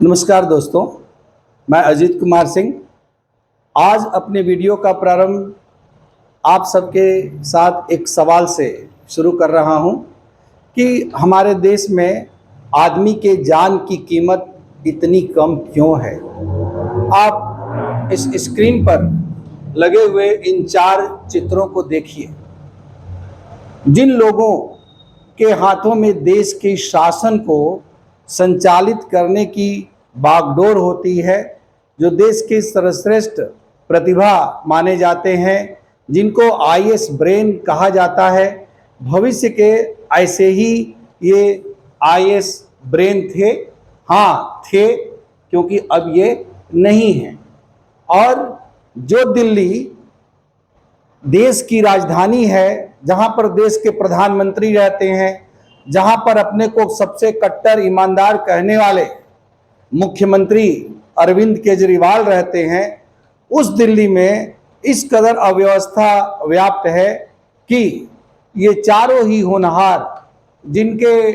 नमस्कार दोस्तों, मैं अजीत कुमार सिंह आज अपने वीडियो का प्रारंभ आप सबके साथ एक सवाल से शुरू कर रहा हूं कि हमारे देश में आदमी के जान की कीमत इतनी कम क्यों है। आप इस स्क्रीन पर लगे हुए इन 4 चित्रों को देखिए। जिन लोगों के हाथों में देश के शासन को संचालित करने की बागडोर होती है, जो देश के सर्वश्रेष्ठ प्रतिभा माने जाते हैं, जिनको आईएएस ब्रेन कहा जाता है, भविष्य के ऐसे ही ये आईएएस ब्रेन थे। हाँ थे, क्योंकि अब ये नहीं हैं। और जो दिल्ली देश की राजधानी है, जहां पर देश के प्रधानमंत्री रहते हैं, जहां पर अपने को सबसे कट्टर ईमानदार कहने वाले मुख्यमंत्री अरविंद केजरीवाल रहते हैं, उस दिल्ली में इस कदर अव्यवस्था व्याप्त है कि ये चारों ही होनहार, जिनके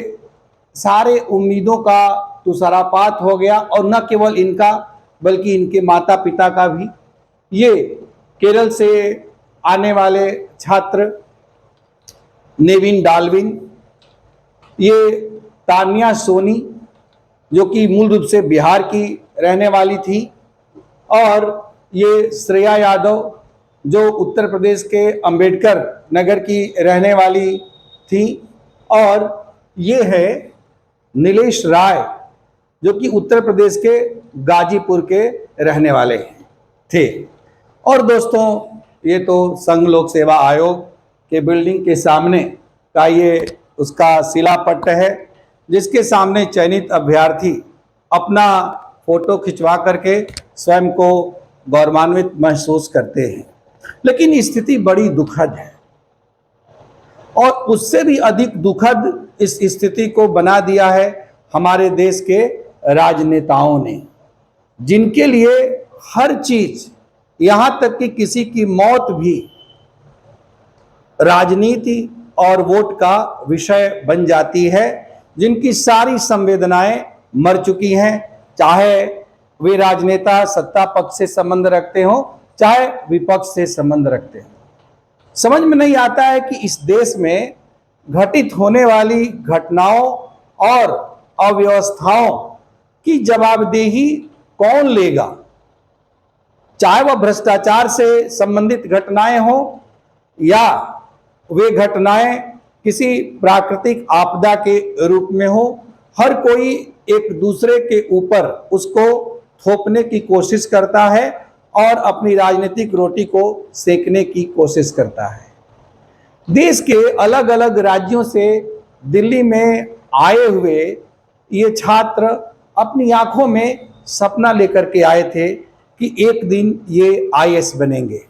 सारे उम्मीदों का तुषारापात हो गया, और न केवल इनका बल्कि इनके माता पिता का भी। ये केरल से आने वाले छात्र नेविन डाल्विन, ये तान्या सोनी जो कि मूल रूप से बिहार की रहने वाली थी, और ये श्रेया यादव जो उत्तर प्रदेश के अंबेडकर नगर की रहने वाली थी, और ये है नीलेश राय जो कि उत्तर प्रदेश के गाजीपुर के रहने वाले थे। और दोस्तों, ये तो संघ लोक सेवा आयोग के बिल्डिंग के सामने का ये उसका शिलापट्ट है, जिसके सामने चयनित अभ्यर्थी अपना फोटो खिंचवा करके स्वयं को गौरवान्वित महसूस करते हैं। लेकिन स्थिति बड़ी दुखद है, और उससे भी अधिक दुखद इस स्थिति को बना दिया है हमारे देश के राजनेताओं ने, जिनके लिए हर चीज, यहां तक कि किसी की मौत भी राजनीति और वोट का विषय बन जाती है, जिनकी सारी संवेदनाएं मर चुकी हैं, चाहे वे राजनेता सत्ता पक्ष से संबंध रखते हो, चाहे विपक्ष से संबंध रखते हो। समझ में नहीं आता है कि इस देश में घटित होने वाली घटनाओं और अव्यवस्थाओं की जवाबदेही कौन लेगा, चाहे वह भ्रष्टाचार से संबंधित घटनाएं हो या वे घटनाएं किसी प्राकृतिक आपदा के रूप में हो। हर कोई एक दूसरे के ऊपर उसको थोपने की कोशिश करता है और अपनी राजनीतिक रोटी को सेकने की कोशिश करता है। देश के अलग अलग राज्यों से दिल्ली में आए हुए ये छात्र अपनी आंखों में सपना लेकर के आए थे कि एक दिन ये आईएएस बनेंगे,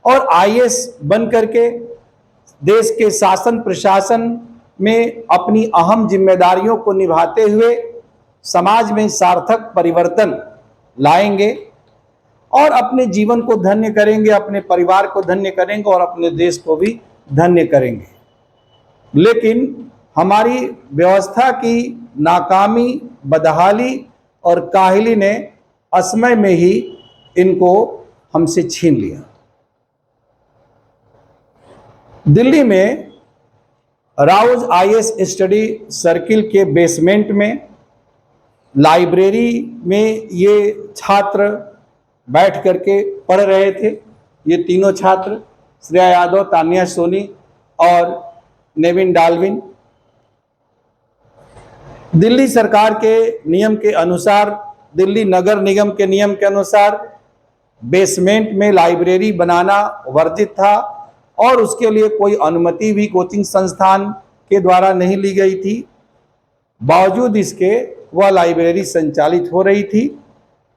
और आईएएस बन करके देश के शासन प्रशासन में अपनी अहम जिम्मेदारियों को निभाते हुए समाज में सार्थक परिवर्तन लाएंगे और अपने जीवन को धन्य करेंगे, अपने परिवार को धन्य करेंगे और अपने देश को भी धन्य करेंगे। लेकिन हमारी व्यवस्था की नाकामी, बदहाली और काहिली ने असमय में ही इनको हमसे छीन लिया। दिल्ली में राउज आईएएस स्टडी सर्किल के बेसमेंट में लाइब्रेरी में ये छात्र बैठ करके पढ़ रहे थे। ये तीनों छात्र, श्रेया यादव, तान्या सोनी और नेविन डाल्विन, दिल्ली सरकार के नियम के अनुसार, दिल्ली नगर निगम के नियम के अनुसार बेसमेंट में लाइब्रेरी बनाना वर्जित था, और उसके लिए कोई अनुमति भी कोचिंग संस्थान के द्वारा नहीं ली गई थी। बावजूद इसके वह लाइब्रेरी संचालित हो रही थी।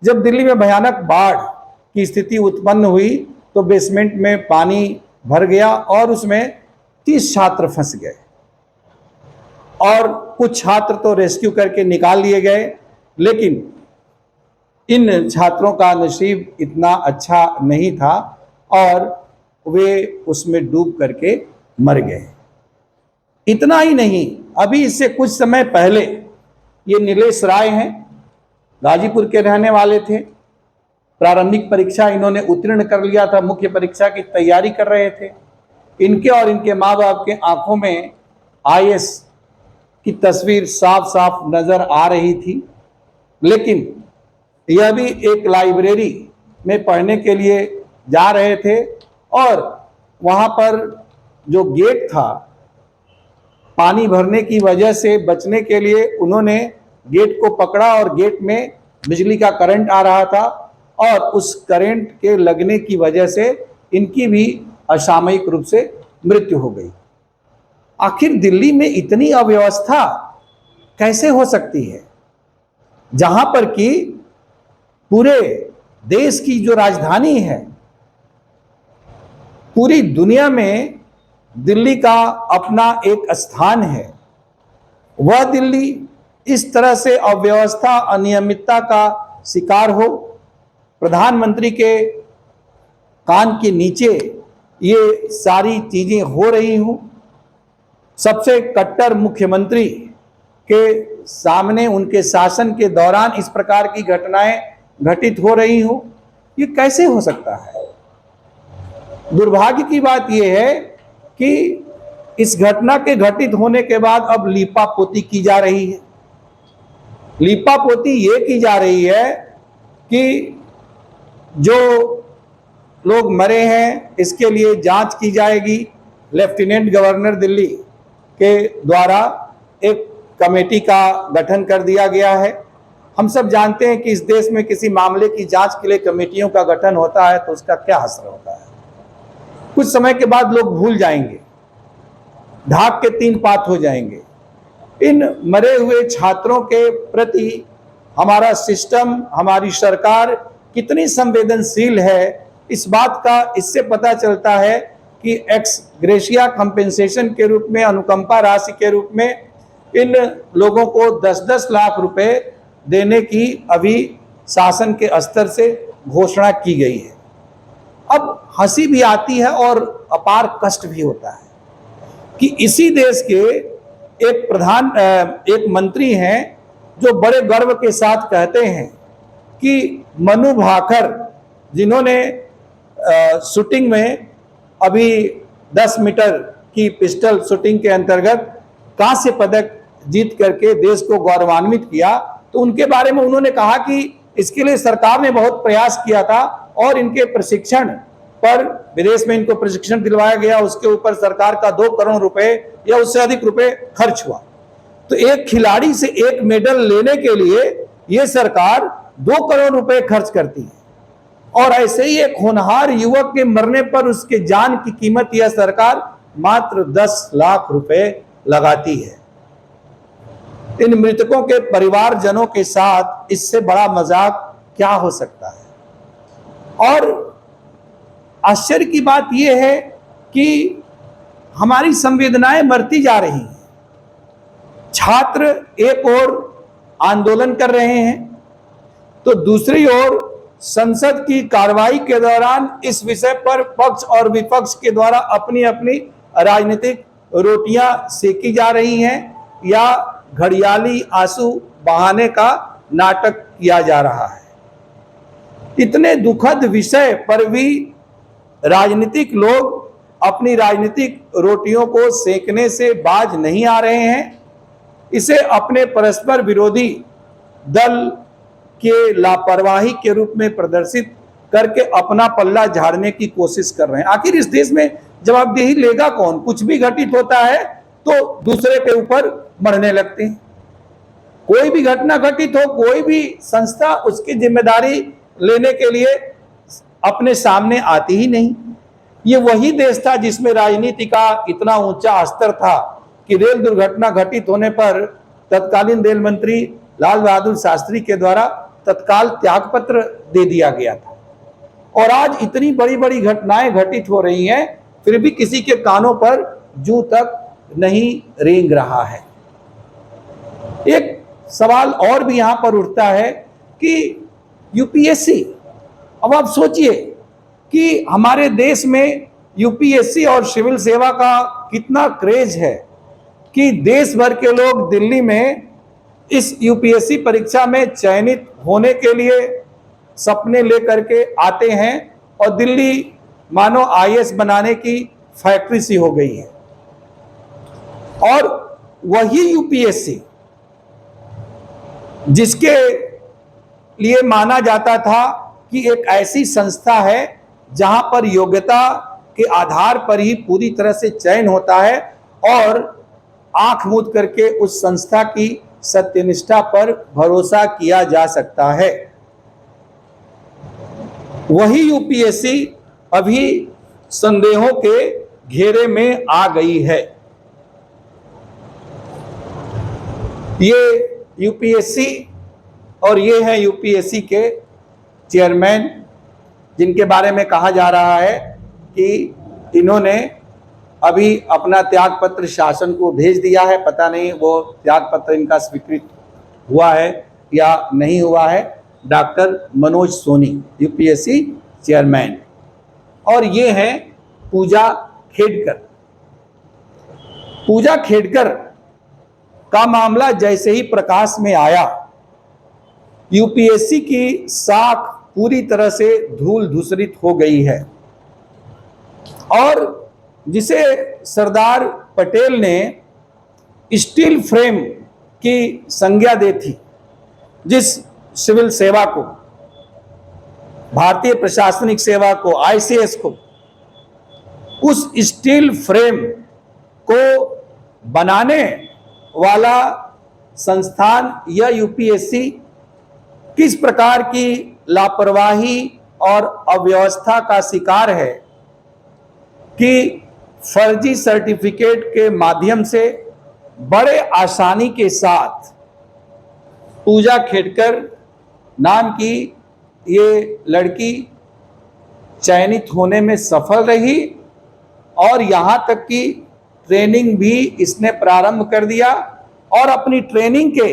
जब दिल्ली में भयानक बाढ़ की स्थिति उत्पन्न हुई तो बेसमेंट में पानी भर गया और उसमें 30 छात्र फंस गए, और कुछ छात्र तो रेस्क्यू करके निकाल लिए गए। लेकिन इन छात्रों का नसीब इतना अच्छा नहीं था और वे उसमें डूब करके मर गए। इतना ही नहीं, अभी इससे कुछ समय पहले ये नीलेश राय हैं, गाजीपुर के रहने वाले थे। प्रारंभिक परीक्षा इन्होंने उत्तीर्ण कर लिया था, मुख्य परीक्षा की तैयारी कर रहे थे। इनके और इनके माँ बाप के आंखों में आईएएस की तस्वीर साफ साफ नजर आ रही थी। लेकिन यह भी एक लाइब्रेरी में पढ़ने के लिए जा रहे थे और वहाँ पर जो गेट था, पानी भरने की वजह से बचने के लिए उन्होंने गेट को पकड़ा और गेट में बिजली का करंट आ रहा था और उस करंट के लगने की वजह से इनकी भी असामयिक रूप से मृत्यु हो गई। आखिर दिल्ली में इतनी अव्यवस्था कैसे हो सकती है, जहां पर कि पूरे देश की जो राजधानी है, पूरी दुनिया में दिल्ली का अपना एक स्थान है, वह दिल्ली इस तरह से अव्यवस्था अनियमितता का शिकार हो। प्रधानमंत्री के कान के नीचे ये सारी चीजें हो रही हूं, सबसे कट्टर मुख्यमंत्री के सामने उनके शासन के दौरान इस प्रकार की घटनाएं घटित हो रही हूं, ये कैसे हो सकता है। दुर्भाग्य की बात यह है कि इस घटना के घटित होने के बाद अब लीपापोती की जा रही है। लीपापोती ये की जा रही है कि जो लोग मरे हैं इसके लिए जांच की जाएगी। लेफ्टिनेंट गवर्नर दिल्ली के द्वारा एक कमेटी का गठन कर दिया गया है। हम सब जानते हैं कि इस देश में किसी मामले की जांच के लिए कमेटियों का गठन होता है तो उसका क्या असर होता है। कुछ समय के बाद लोग भूल जाएंगे, ढाक के तीन पात हो जाएंगे। इन मरे हुए छात्रों के प्रति हमारा सिस्टम, हमारी सरकार कितनी संवेदनशील है, इस बात का इससे पता चलता है कि एक्स ग्रेशिया कंपेंसेशन के रूप में, अनुकंपा राशि के रूप में इन लोगों को 10-10 लाख रुपए देने की अभी शासन के स्तर से घोषणा की गई है। अब हंसी भी आती है और अपार कष्ट भी होता है कि इसी देश के एक मंत्री हैं जो बड़े गर्व के साथ कहते हैं कि मनु भाकर, जिन्होंने शूटिंग में अभी 10 मीटर की पिस्टल शूटिंग के अंतर्गत कांस्य पदक जीत करके देश को गौरवान्वित किया, तो उनके बारे में उन्होंने कहा कि इसके लिए सरकार ने बहुत प्रयास किया था और इनके प्रशिक्षण पर, विदेश में इनको प्रशिक्षण दिलवाया गया, उसके ऊपर सरकार का 2 करोड़ रुपए या उससे अधिक रुपए खर्च हुआ। तो एक खिलाड़ी से एक मेडल लेने के लिए यह सरकार 2 करोड़ रुपए खर्च करती है और ऐसे ही एक होनहार युवक के मरने पर उसके जान की कीमत यह सरकार मात्र 10 लाख रुपए लगाती है। इन मृतकों के परिवारजनों के साथ इससे बड़ा मजाक क्या हो सकता है। और आश्चर्य की बात यह है कि हमारी संवेदनाएं मरती जा रही हैं। छात्र एक ओर आंदोलन कर रहे हैं तो दूसरी ओर संसद की कार्रवाई के दौरान इस विषय पर पक्ष और विपक्ष के द्वारा अपनी अपनी राजनीतिक रोटियां सेकी जा रही हैं या घड़ियाली आंसू बहाने का नाटक किया जा रहा है। इतने दुखद विषय पर भी राजनीतिक लोग अपनी राजनीतिक रोटियों को सेकने से बाज नहीं आ रहे हैं। इसे अपने परस्पर विरोधी दल के लापरवाही के रूप में प्रदर्शित करके अपना पल्ला झाड़ने की कोशिश कर रहे हैं। आखिर इस देश में जवाबदेही लेगा कौन? कुछ भी घटित होता है तो दूसरे के ऊपर मरने लगते हैं। कोई भी घटना घटित हो, कोई भी संस्था उसकी जिम्मेदारी लेने के लिए अपने सामने आती ही नहीं। ये वही देश था जिसमें राजनीति का इतना ऊंचा स्तर था कि रेल दुर्घटना घटित होने पर तत्कालीन रेल मंत्री लाल बहादुर शास्त्री के द्वारा तत्काल त्यागपत्र दे दिया गया था। और आज इतनी बड़ी बड़ी घटनाएं घटित हो रही हैं, फिर भी किसी के कानों पर जूं तक नहीं रेंग रहा है। एक सवाल और भी यहां पर उठता है कि यूपीएससी, अब आप सोचिए कि हमारे देश में यूपीएससी और सिविल सेवा का कितना क्रेज है कि देश भर के लोग दिल्ली में इस यूपीएससी परीक्षा में चयनित होने के लिए सपने लेकर के आते हैं और दिल्ली मानो आईएएस बनाने की फैक्ट्री सी हो गई है। और वही यूपीएससी जिसके लिए माना जाता था कि एक ऐसी संस्था है जहां पर योग्यता के आधार पर ही पूरी तरह से चयन होता है और आंख मूंद करके उस संस्था की सत्यनिष्ठा पर भरोसा किया जा सकता है, वही यूपीएससी अभी संदेहों के घेरे में आ गई है। ये यूपीएससी और ये है यूपीएससी के चेयरमैन, जिनके बारे में कहा जा रहा है कि इन्होंने अभी अपना त्याग पत्र शासन को भेज दिया है। पता नहीं वो त्याग पत्र इनका स्वीकृत हुआ है या नहीं हुआ है। Doctor Manoj Soni UPSC chairman, और ये है पूजा खेडकर। पूजा खेडकर का मामला जैसे ही प्रकाश में आया, यूपीएससी की साख पूरी तरह से धूल धूसरित हो गई है। और जिसे सरदार पटेल ने स्टील फ्रेम की संज्ञा दी थी, जिस सिविल सेवा को, भारतीय प्रशासनिक सेवा को, आईसीएस को, उस स्टील फ्रेम को बनाने वाला संस्थान या यूपीएससी किस प्रकार की लापरवाही और अव्यवस्था का शिकार है कि फर्जी सर्टिफिकेट के माध्यम से बड़े आसानी के साथ पूजा खेडकर नाम की ये लड़की चयनित होने में सफल रही और यहाँ तक कि ट्रेनिंग भी इसने प्रारंभ कर दिया और अपनी ट्रेनिंग के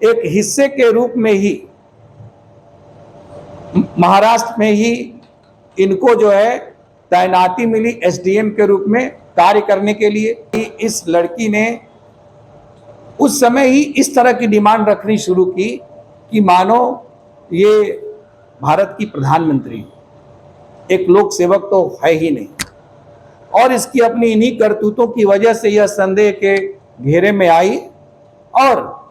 एक हिस्से के रूप में ही महाराष्ट्र में ही इनको जो है तैनाती मिली एसडीएम के रूप में कार्य करने के लिए। इस लड़की ने उस समय ही इस तरह की डिमांड रखनी शुरू की कि मानो ये भारत की प्रधानमंत्री, एक लोक सेवक तो है ही नहीं, और इसकी अपनी इन्हीं करतूतों की वजह से यह संदेह के घेरे में आई। और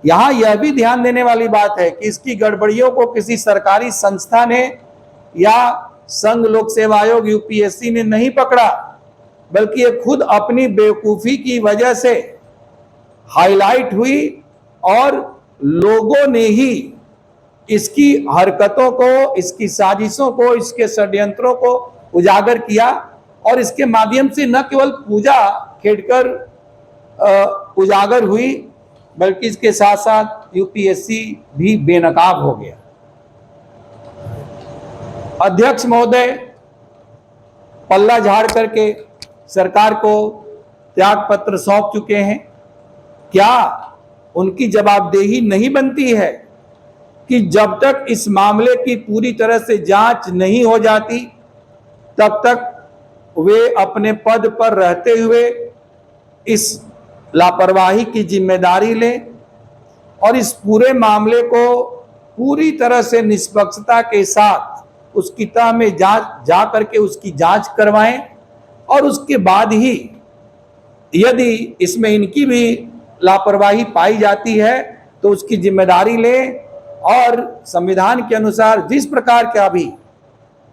यहां यह भी ध्यान देने वाली बात है कि इसकी गड़बड़ियों को किसी सरकारी संस्था ने या संघ लोक सेवा आयोग यूपीएससी ने नहीं पकड़ा, बल्कि ये खुद अपनी बेवकूफी की वजह से हाईलाइट हुई और लोगों ने ही इसकी हरकतों को, इसकी साजिशों को, इसके षड्यंत्रों को उजागर किया और इसके माध्यम से न केवल पूजा खेडकर उजागर हुई, बल्कि इसके साथ साथ यूपीएससी भी बेनकाब हो गया। अध्यक्ष महोदय पल्ला झाड़ करके सरकार को त्याग पत्र सौंप चुके हैं। क्या उनकी जवाबदेही नहीं बनती है कि जब तक इस मामले की पूरी तरह से जांच नहीं हो जाती, तब तक वे अपने पद पर रहते हुए इस लापरवाही की जिम्मेदारी लें और इस पूरे मामले को पूरी तरह से निष्पक्षता के साथ उसकी तह में जा करके उसकी जांच करवाएं और उसके बाद ही यदि इसमें इनकी भी लापरवाही पाई जाती है तो उसकी जिम्मेदारी लें और संविधान के अनुसार जिस प्रकार का भी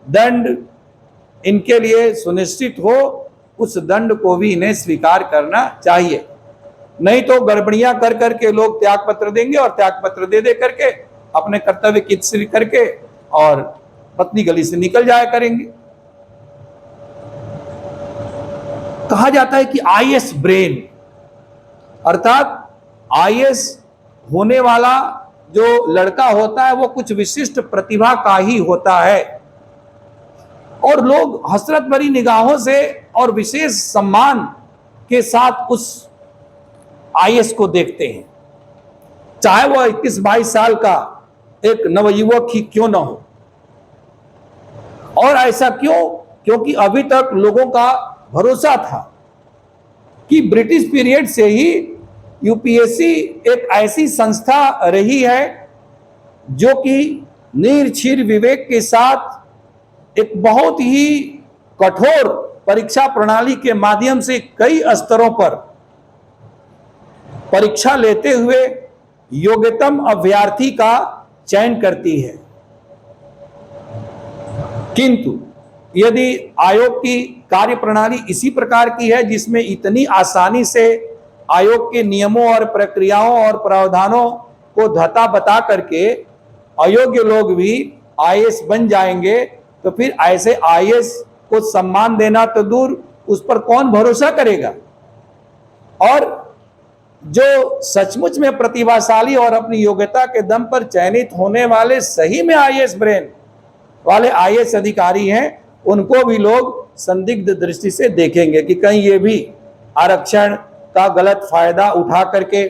दंड इनके लिए सुनिश्चित हो, उस दंड को भी इन्हें स्वीकार करना चाहिए। नहीं तो गड़बड़ियां कर करके लोग त्याग पत्र देंगे और त्याग पत्र दे करके अपने कर्तव्य की सिद्ध करके और पत्नी गली से निकल जाया करेंगे। कहा जाता है कि आईएएस ब्रेन, अर्थात आईएएस होने वाला जो लड़का होता है वो कुछ विशिष्ट प्रतिभा का ही होता है और लोग हसरत भरी निगाहों से और विशेष सम्मान के साथ उस आईएएस को देखते हैं, चाहे वह 21-22 साल का एक नवयुवक ही क्यों न हो। और ऐसा क्यों? क्योंकि अभी तक लोगों का भरोसा था कि ब्रिटिश पीरियड से ही यूपीएससी एक ऐसी संस्था रही है जो कि निर्भीक विवेक के साथ एक बहुत ही कठोर परीक्षा प्रणाली के माध्यम से कई स्तरों पर परीक्षा लेते हुए योग्यतम अभ्यर्थी का चयन करती है। किंतु यदि आयोग की कार्यप्रणाली इसी प्रकार की है जिसमें इतनी आसानी से आयोग के नियमों और प्रक्रियाओं और प्रावधानों को धता बता करके अयोग्य लोग भी आईएएस बन जाएंगे, तो फिर ऐसे आईएएस को सम्मान देना तो दूर, उस पर कौन भरोसा करेगा। और जो सचमुच में प्रतिभाशाली और अपनी योग्यता के दम पर चयनित होने वाले सही में आईएएस ब्रेन वाले आईएएस अधिकारी हैं, उनको भी लोग संदिग्ध दृष्टि से देखेंगे कि कहीं ये भी आरक्षण का गलत फायदा उठा करके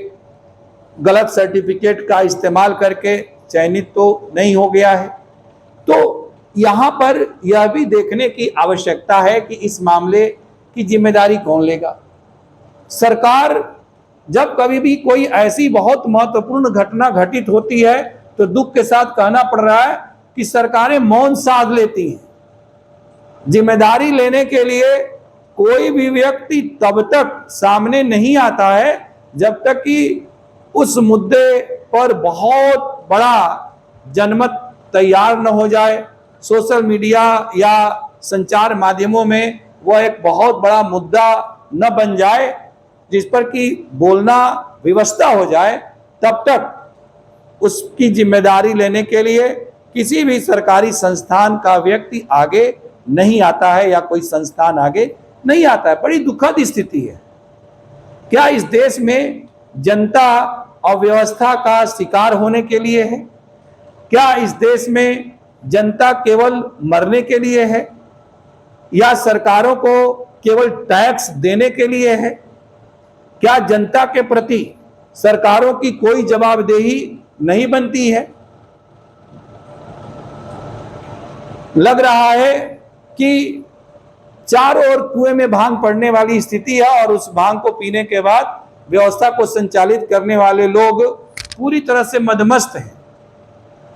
गलत सर्टिफिकेट का इस्तेमाल करके चयनित तो नहीं हो गया है। तो यहाँ पर यह भी देखने की आवश्यकता है कि इस मामले की जिम्मेदारी कौन लेगा। सरकार जब कभी भी कोई ऐसी बहुत महत्वपूर्ण घटना घटित होती है तो दुख के साथ कहना पड़ रहा है कि सरकारें मौन साध लेती हैं। जिम्मेदारी लेने के लिए कोई भी व्यक्ति तब तक सामने नहीं आता है जब तक कि उस मुद्दे पर बहुत बड़ा जनमत तैयार न हो जाए, सोशल मीडिया या संचार माध्यमों में वह एक बहुत बड़ा मुद्दा न बन जाए जिस पर कि बोलना विवशता हो जाए। तब तक उसकी जिम्मेदारी लेने के लिए किसी भी सरकारी संस्थान का व्यक्ति आगे नहीं आता है या कोई संस्थान आगे नहीं आता है। बड़ी दुखद स्थिति है। क्या इस देश में जनता अव्यवस्था का शिकार होने के लिए है? क्या इस देश में जनता केवल मरने के लिए है या सरकारों को केवल टैक्स देने के लिए है? क्या जनता के प्रति सरकारों की कोई जवाबदेही नहीं बनती है? लग रहा है कि चारों ओर कुएं में भांग पड़ने वाली स्थिति है और उस भांग को पीने के बाद व्यवस्था को संचालित करने वाले लोग पूरी तरह से मदमस्त हैं।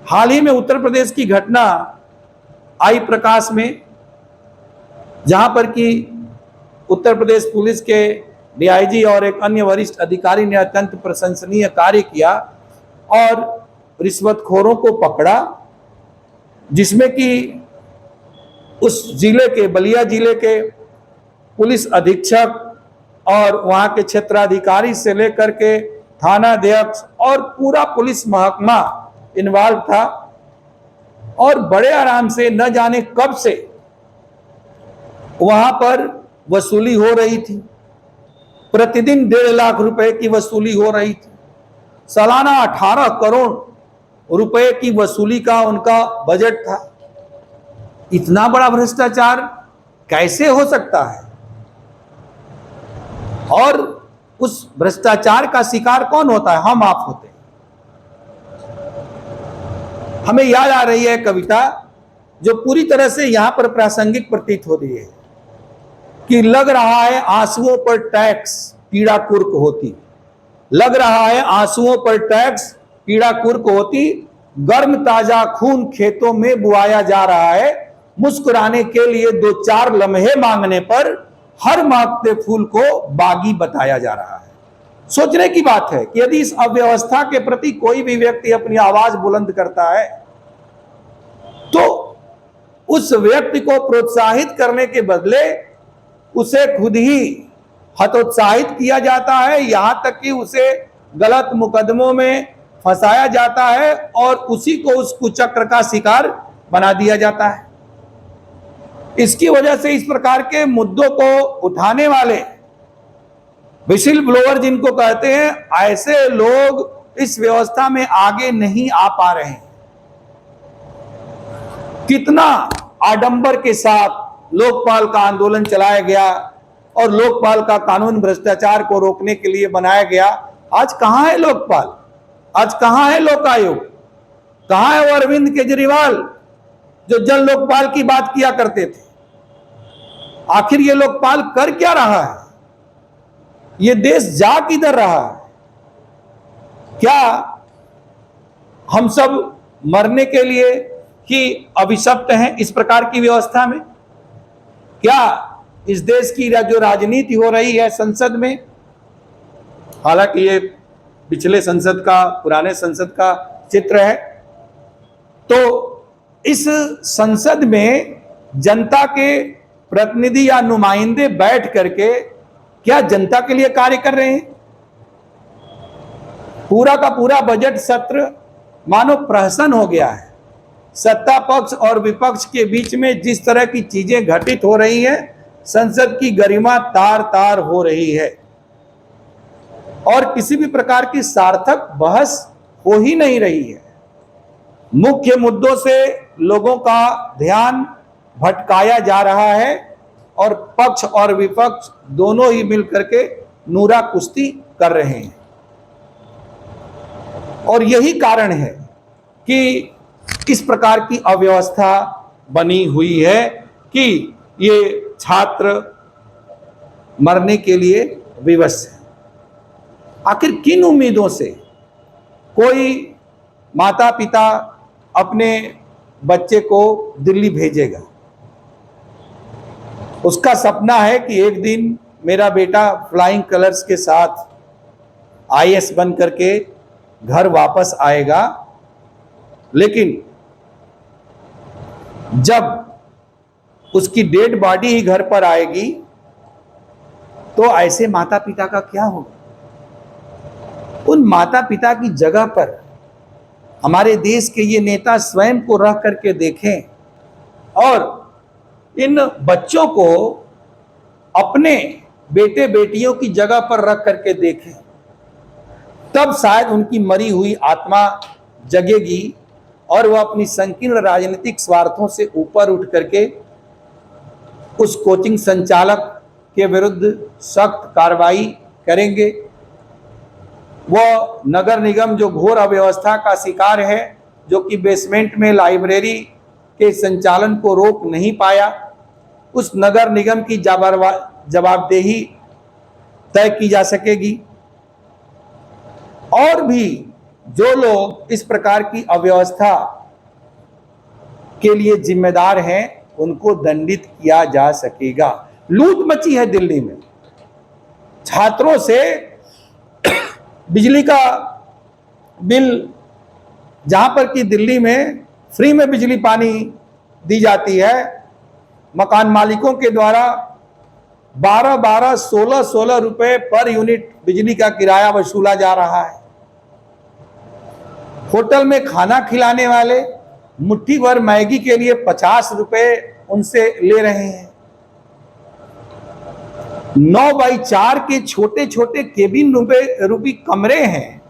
हाल ही में उत्तर प्रदेश की घटना आई प्रकाश में, जहां पर कि उत्तर प्रदेश पुलिस के डीआईजी और एक अन्य वरिष्ठ अधिकारी ने अत्यंत प्रशंसनीय कार्य किया और रिश्वतखोरों को पकड़ा, जिसमें कि उस जिले के बलिया जिले के पुलिस अधीक्षक और वहां के क्षेत्राधिकारी से लेकर के थानाध्यक्ष और पूरा पुलिस महकमा इन्वॉल्व था। और बड़े आराम से न जाने कब से वहां पर वसूली हो रही थी। प्रतिदिन 1.5 लाख रुपए की वसूली हो रही थी। सालाना 18 करोड़ रुपए की वसूली का उनका बजट था। इतना बड़ा भ्रष्टाचार कैसे हो सकता है? और उस भ्रष्टाचार का शिकार कौन होता है? हम आप होते हैं। हमें याद आ रही है कविता जो पूरी तरह से यहां पर प्रासंगिक प्रतीत हो रही है कि लग रहा है आंसुओं पर टैक्स पीड़ा कुर्क होती, लग रहा है आंसुओं पर टैक्स पीड़ा कुर्क होती, गर्म ताजा खून खेतों में बुआया जा रहा है, मुस्कुराने के लिए 2-4 लम्हे मांगने पर हर महकते फूल को बागी बताया जा रहा है। सोचने की बात है कि यदि इस अव्यवस्था के प्रति कोई भी व्यक्ति अपनी आवाज बुलंद करता है तो उस व्यक्ति को प्रोत्साहित करने के बदले उसे खुद ही हतोत्साहित किया जाता है, यहां तक कि उसे गलत मुकदमों में फंसाया जाता है और उसी को उस कुचक्र का शिकार बना दिया जाता है। इसकी वजह से इस प्रकार के मुद्दों को उठाने वाले विशिल ब्लोअर जिनको कहते हैं, ऐसे लोग इस व्यवस्था में आगे नहीं आ पा रहे हैं। कितना आडंबर के साथ लोकपाल का आंदोलन चलाया गया और लोकपाल का कानून भ्रष्टाचार को रोकने के लिए बनाया गया। आज कहां है लोकपाल? आज कहां है लोक आयोग? कहां है वो अरविंद केजरीवाल जो जन लोकपाल की बात किया करते थे? आखिर ये लोकपाल कर क्या रहा है? ये देश जा किधर रहा है? क्या हम सब मरने के लिए ही अभिशप्त हैं इस प्रकार की व्यवस्था में? क्या इस देश की जो राजनीति हो रही है संसद में, हालांकि ये पिछले संसद का, पुराने संसद का चित्र है, तो इस संसद में जनता के प्रतिनिधि या नुमाइंदे बैठ करके क्या जनता के लिए कार्य कर रहे हैं? पूरा का पूरा बजट सत्र मानो प्रहसन हो गया है। सत्ता पक्ष और विपक्ष के बीच में जिस तरह की चीजें घटित हो रही हैं, संसद की गरिमा तार तार हो रही है और किसी भी प्रकार की सार्थक बहस हो ही नहीं रही है। मुख्य मुद्दों से लोगों का ध्यान भटकाया जा रहा है और पक्ष और विपक्ष दोनों ही मिलकर के नूरा कुश्ती कर रहे हैं। और यही कारण है कि इस प्रकार की अव्यवस्था बनी हुई है कि ये छात्र मरने के लिए विवश है। आखिर किन उम्मीदों से कोई माता पिता अपने बच्चे को दिल्ली भेजेगा? उसका सपना है कि एक दिन मेरा बेटा फ्लाइंग कलर्स के साथ आईएएस बन करके घर वापस आएगा, लेकिन जब उसकी डेड बॉडी ही घर पर आएगी तो ऐसे माता पिता का क्या होगा? उन माता पिता की जगह पर हमारे देश के ये नेता स्वयं को रख करके देखें और इन बच्चों को अपने बेटे बेटियों की जगह पर रख करके देखें, तब शायद उनकी मरी हुई आत्मा जगेगी और वह अपनी संकीर्ण राजनीतिक स्वार्थों से ऊपर उठ करके उस कोचिंग संचालक के विरुद्ध सख्त कार्रवाई करेंगे। वह नगर निगम जो घोर अव्यवस्था का शिकार है, जो कि बेसमेंट में लाइब्रेरी के संचालन को रोक नहीं पाया, उस नगर निगम की जवाबदेही तय की जा सकेगी। और भी जो लोग इस प्रकार की अव्यवस्था के लिए जिम्मेदार हैं, उनको दंडित किया जा सकेगा। लूट मची है दिल्ली में। छात्रों से बिजली का बिल, जहां पर कि दिल्ली में फ्री में बिजली पानी दी जाती है, मकान मालिकों के द्वारा 12-12, 16-16 रुपए पर यूनिट बिजली का किराया वसूला जा रहा है। होटल में खाना खिलाने वाले मुट्ठी भर मैगी के लिए 50 रुपए उनसे ले रहे हैं। 9x4 के छोटे छोटे केबिन रूपी कमरे हैं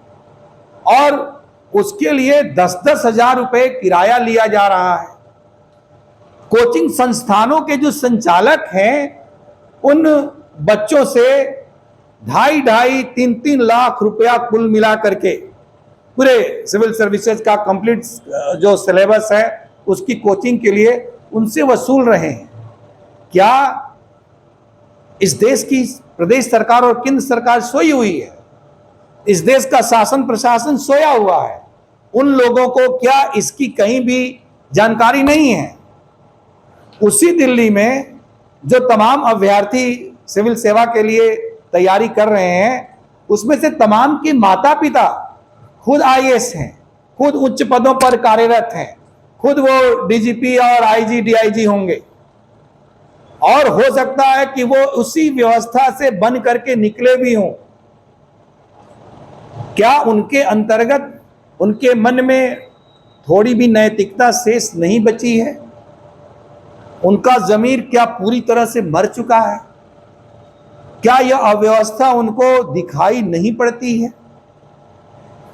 और उसके लिए 10-10 हजार रुपए किराया लिया जा रहा है। कोचिंग संस्थानों के जो संचालक हैं, उन बच्चों से 2.5 3-3 लाख रुपया कुल मिला करके पूरे सिविल सर्विसेज का कंप्लीट जो सिलेबस है उसकी कोचिंग के लिए उनसे वसूल रहे हैं। क्या इस देश की प्रदेश सरकार और केंद्र सरकार सोई हुई है? इस देश का शासन प्रशासन सोया हुआ है? उन लोगों को क्या इसकी कहीं भी जानकारी नहीं है? उसी दिल्ली में जो तमाम अभ्यर्थी सिविल सेवा के लिए तैयारी कर रहे हैं, उसमें से तमाम के माता पिता खुद आईएएस हैं, खुद उच्च पदों पर कार्यरत हैं, खुद वो डीजीपी और आईजी डीआईजी होंगे और हो सकता है कि वो उसी व्यवस्था से बन करके निकले भी हों। क्या उनके अंतर्गत, उनके मन में थोड़ी भी नैतिकता शेष नहीं बची है? उनका जमीर क्या पूरी तरह से मर चुका है? क्या यह अव्यवस्था उनको दिखाई नहीं पड़ती है?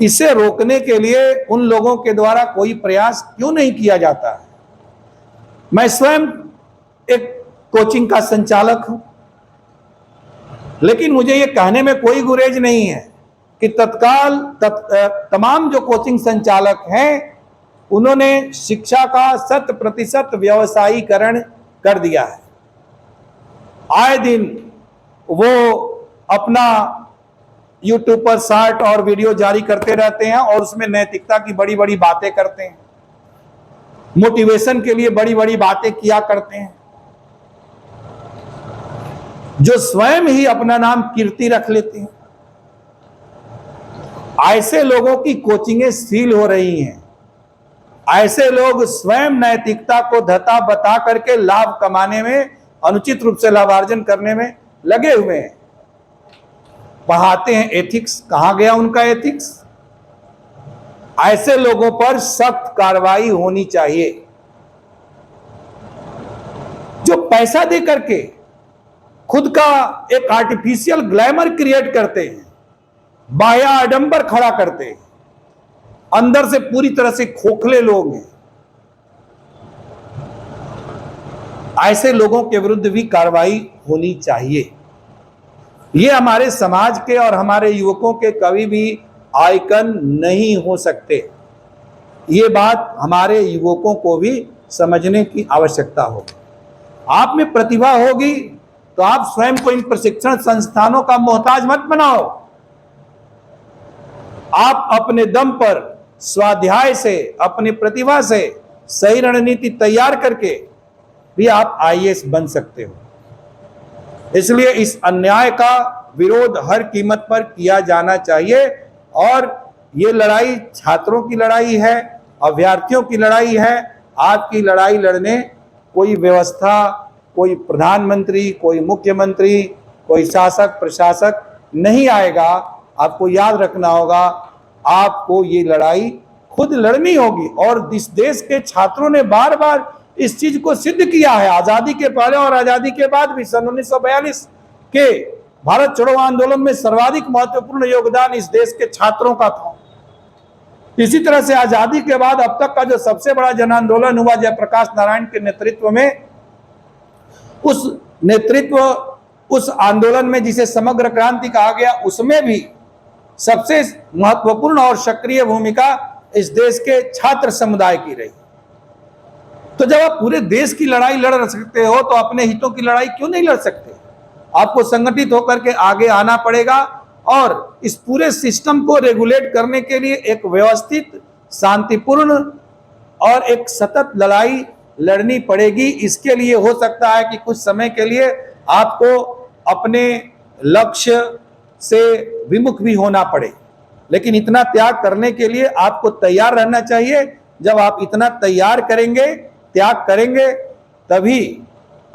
इसे रोकने के लिए उन लोगों के द्वारा कोई प्रयास क्यों नहीं किया जाता है? मैं स्वयं एक कोचिंग का संचालक हूं, लेकिन मुझे यह कहने में कोई गुरेज नहीं है कि तमाम जो कोचिंग संचालक हैं, उन्होंने शिक्षा का 100% व्यवसायीकरण कर दिया है। आए दिन वो अपना यूट्यूब पर शॉर्ट और वीडियो जारी करते रहते हैं और उसमें नैतिकता की बड़ी बड़ी बातें करते हैं, मोटिवेशन के लिए बड़ी बड़ी बातें किया करते हैं, जो स्वयं ही अपना नाम कीर्ति रख लेते हैं। ऐसे लोगों की कोचिंगें सील हो रही हैं। ऐसे लोग स्वयं नैतिकता को धता बता करके लाभ कमाने में, अनुचित रूप से लाभार्जन करने में लगे हुए हैं। पढ़ाते हैं एथिक्स, कहां गया उनका एथिक्स? ऐसे लोगों पर सख्त कार्रवाई होनी चाहिए। जो पैसा दे करके खुद का एक आर्टिफिशियल ग्लैमर क्रिएट करते हैं, बाह्य आडंबर खड़ा करते हैं, अंदर से पूरी तरह से खोखले लोग हैं, ऐसे लोगों के विरुद्ध भी कार्रवाई होनी चाहिए। ये हमारे समाज के और हमारे युवकों के कभी भी आइकन नहीं हो सकते। ये बात हमारे युवकों को भी समझने की आवश्यकता होगी। आप में प्रतिभा होगी तो आप स्वयं को इन प्रशिक्षण संस्थानों का मोहताज मत बनाओ। आप अपने दम पर स्वाध्याय से, अपनी प्रतिभा से सही रणनीति तैयार करके भी आप आईएएस बन सकते हो। इसलिए इस अन्याय का विरोध हर कीमत पर किया जाना चाहिए और ये लड़ाई छात्रों की लड़ाई है, अभ्यर्थियों की लड़ाई है। आपकी लड़ाई लड़ने कोई व्यवस्था, कोई प्रधानमंत्री, कोई मुख्यमंत्री, कोई शासक प्रशासक नहीं आएगा। आपको याद रखना होगा, आपको ये लड़ाई खुद लड़नी होगी। और इस देश के छात्रों ने बार बार इस चीज को सिद्ध किया है। आजादी के पहले और आजादी के बाद भी सन 1942 के भारत छोड़ो आंदोलन में सर्वाधिक महत्वपूर्ण योगदान इस देश के छात्रों का था। इसी तरह से आजादी के बाद अब तक का जो सबसे बड़ा जन आंदोलन हुआ जयप्रकाश नारायण के नेतृत्व में, उस आंदोलन में जिसे समग्र क्रांति कहा गया, उसमें भी सबसे महत्वपूर्ण और सक्रिय भूमिका इस देश के छात्र समुदाय की रही। तो जब आप पूरे देश की लड़ाई लड़ सकते हो तो अपने हितों की लड़ाई क्यों नहीं लड़ सकते? आपको संगठित होकर के आगे आना पड़ेगा और इस पूरे सिस्टम को रेगुलेट करने के लिए एक व्यवस्थित, शांतिपूर्ण और एक सतत लड़ाई लड़नी पड़ेगी। इसके लिए हो सकता है कि कुछ समय के लिए आपको अपने लक्ष्य से विमुख भी होना पड़े, लेकिन इतना त्याग करने के लिए आपको तैयार रहना चाहिए। जब आप इतना तैयार करेंगे, त्याग करेंगे, तभी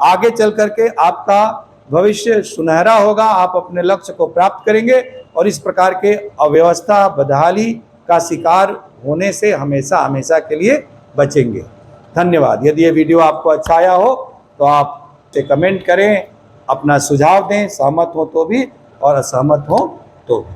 आगे चल करके आपका भविष्य सुनहरा होगा। आप अपने लक्ष्य को प्राप्त करेंगे और इस प्रकार के अव्यवस्था, बदहाली का शिकार होने से हमेशा हमेशा के लिए बचेंगे। धन्यवाद। यदि ये वीडियो आपको अच्छा आया हो तो आप से कमेंट करें, अपना सुझाव दें, सहमत हो तो भी और असहमत हो तो भी।